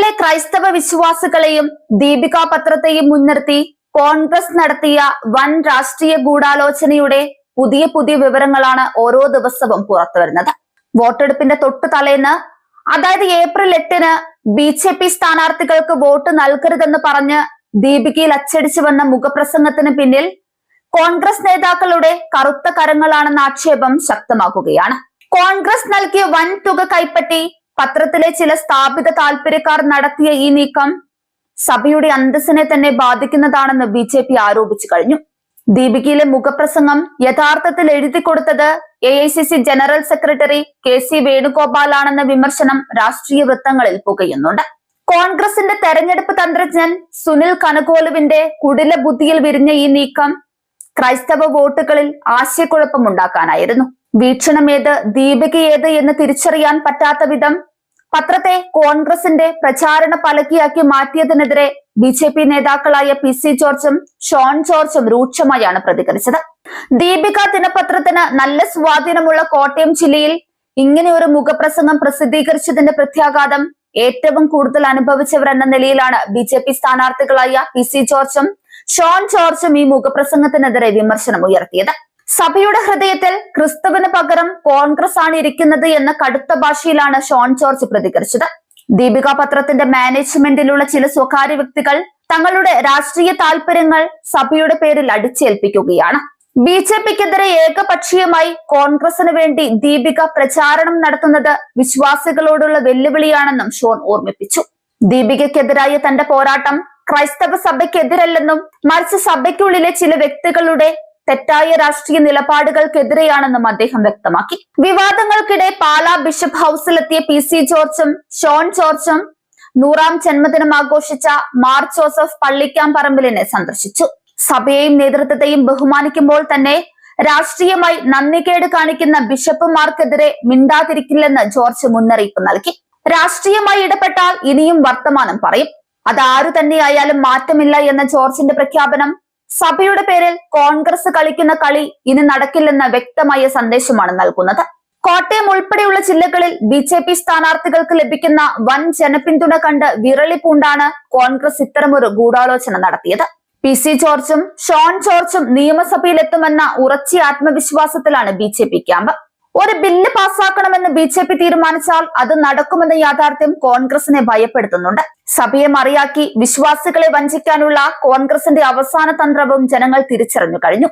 കേരളത്തിലെ ക്രൈസ്തവ വിശ്വാസികളെയും ദീപിക പത്രത്തെയും മുൻനിർത്തി കോൺഗ്രസ് നടത്തിയ വൻ രാഷ്ട്രീയ ഗൂഢാലോചനയുടെ പുതിയ വിവരങ്ങളാണ് ഓരോ ദിവസവും പുറത്തുവരുന്നത്. വോട്ടെടുപ്പിന്റെ തൊട്ടു തലേന്ന്, അതായത് ഏപ്രിൽ 8-ന് BJP സ്ഥാനാർത്ഥികൾക്ക് വോട്ട് നൽകരുതെന്ന് പറഞ്ഞ് ദീപികയിൽ അച്ചടിച്ചു വന്ന മുഖപ്രസംഗത്തിന് പിന്നിൽ കോൺഗ്രസ് നേതാക്കളുടെ കറുത്ത കരങ്ങളാണെന്ന ആക്ഷേപം ശക്തമാക്കുകയാണ്. കോൺഗ്രസ് നൽകിയ വൻ തുക കൈപ്പറ്റി പത്രത്തിലെ ചില സ്ഥാപിത താല്പര്യക്കാർ നടത്തിയ ഈ നീക്കം സഭയുടെ അന്തസ്സിനെ തന്നെ ബാധിക്കുന്നതാണെന്ന് BJP ആരോപിച്ചു കഴിഞ്ഞു. ദീപികയിലെ മുഖപ്രസംഗം യഥാർത്ഥത്തിൽ എഴുതി കൊടുത്തത് AICC ജനറൽ സെക്രട്ടറി KC വേണുഗോപാലാണെന്ന വിമർശനം രാഷ്ട്രീയ വൃത്തങ്ങളിൽ പുകയുന്നുണ്ട്. കോൺഗ്രസിന്റെ തെരഞ്ഞെടുപ്പ് തന്ത്രജ്ഞൻ സുനിൽ കനകോലുവിന്റെ കുടില ബുദ്ധിയിൽ വിരിഞ്ഞ ഈ നീക്കം ക്രൈസ്തവ വോട്ടുകളിൽ ആശയക്കുഴപ്പമുണ്ടാക്കാനായിരുന്നു. വീക്ഷണമേത് ദീപികയേത് എന്ന് തിരിച്ചറിയാൻ പറ്റാത്ത വിധം പത്രത്തെ കോൺഗ്രസിന്റെ പ്രചാരണ പലകയാക്കി മാറ്റിയതിനെതിരെ BJP നേതാക്കളായ PC ജോർജും ഷോൺ ജോർജും രൂക്ഷമായാണ് പ്രതികരിച്ചത്. ദീപിക ദിനപത്രത്തിന് നല്ല സ്വാധീനമുള്ള കോട്ടയം ജില്ലയിൽ ഇങ്ങനെ ഒരു മുഖപ്രസംഗം പ്രസിദ്ധീകരിച്ചതിന്റെ പ്രത്യാഘാതം ഏറ്റവും കൂടുതൽ അനുഭവിച്ചവർ എന്ന നിലയിലാണ് BJP സ്ഥാനാർത്ഥികളായ PC ജോർജും ഷോൺ ജോർജും ഈ മുഖപ്രസംഗത്തിനെതിരെ വിമർശനം ഉയർത്തിയത്. സഭയുടെ ഹൃദയത്തിൽ ക്രിസ്തുവിന് പകരം കോൺഗ്രസ് ആണ് ഇരിക്കുന്നത് എന്ന കടുത്ത ഭാഷയിലാണ് ഷോൺ ജോർജ് പ്രതികരിച്ചത്. ദീപിക പത്രത്തിന്റെ മാനേജ്മെന്റിലുള്ള ചില സ്വകാര്യ വ്യക്തികൾ തങ്ങളുടെ രാഷ്ട്രീയ താല്പര്യങ്ങൾ സഭയുടെ പേരിൽ അടിച്ചേൽപ്പിക്കുകയാണ്. BJPക്കെതിരെ ഏകപക്ഷീയമായി കോൺഗ്രസിന് വേണ്ടി ദീപിക പ്രചാരണം നടത്തുന്നത് വിശ്വാസികളോടുള്ള വെല്ലുവിളിയാണെന്നും ഷോൺ ഓർമ്മിപ്പിച്ചു. ദീപികയ്ക്കെതിരായ തന്റെ പോരാട്ടം ക്രൈസ്തവ സഭയ്ക്കെതിരല്ലെന്നും മറിച്ച് സഭയ്ക്കുള്ളിലെ ചില വ്യക്തികളുടെ തെറ്റായ രാഷ്ട്രീയ നിലപാടുകൾക്കെതിരെയാണെന്നും അദ്ദേഹം വ്യക്തമാക്കി. വിവാദങ്ങൾക്കിടെ പാലാ ബിഷപ്പ് ഹൌസിലെത്തിയ PC ജോർജും ഷോൺ ജോർജും 100ാം ജന്മദിനം ആഘോഷിച്ച മാർ ജോസഫ് പള്ളിക്കാംപറമ്പിലിനെ സന്ദർശിച്ചു. സഭയെയും നേതൃത്വത്തെയും ബഹുമാനിക്കുമ്പോൾ തന്നെ രാഷ്ട്രീയമായി നന്ദികേട് കാണിക്കുന്ന ബിഷപ്പുമാർക്കെതിരെ മിണ്ടാതിരിക്കില്ലെന്ന് ജോർജ് മുന്നറിയിപ്പ് നൽകി. രാഷ്ട്രീയമായി ഇടപെട്ടാൽ ഇനിയും വർത്തമാനം പറയും, അതാരു തന്നെയായാലും മാറ്റമില്ല എന്ന ജോർജിന്റെ പ്രഖ്യാപനം സഭയുടെ പേരിൽ കോൺഗ്രസ് കളിക്കുന്ന കളി ഇനി നടക്കില്ലെന്ന വ്യക്തമായ സന്ദേശമാണ് നൽകുന്നത്. കോട്ടയം ഉൾപ്പെടെയുള്ള ജില്ലകളിൽ BJP സ്ഥാനാർത്ഥികൾക്ക് ലഭിക്കുന്ന വൻ ജനപിന്തുണ കണ്ട് വിറളി പൂണ്ടാണ് കോൺഗ്രസ് ഇത്തരമൊരു ഗൂഢാലോചന നടത്തിയത്. PC ജോർജും ഷോൺ ജോർജും നിയമസഭയിലെത്തുമെന്ന ഉറച്ച ആത്മവിശ്വാസത്തിലാണ് BJP ക്യാമ്പ്. ഒരു ബില്ല് പാസ്സാക്കണമെന്ന് BJP തീരുമാനിച്ചാൽ അത് നടക്കുമെന്ന യാഥാർത്ഥ്യം കോൺഗ്രസിനെ ഭയപ്പെടുത്തുന്നുണ്ട്. സഭയെ മറിയാക്കി വിശ്വാസികളെ വഞ്ചിക്കാനുള്ള കോൺഗ്രസിന്റെ അവസാന തന്ത്രവും ജനങ്ങൾ തിരിച്ചറിഞ്ഞു കഴിഞ്ഞു.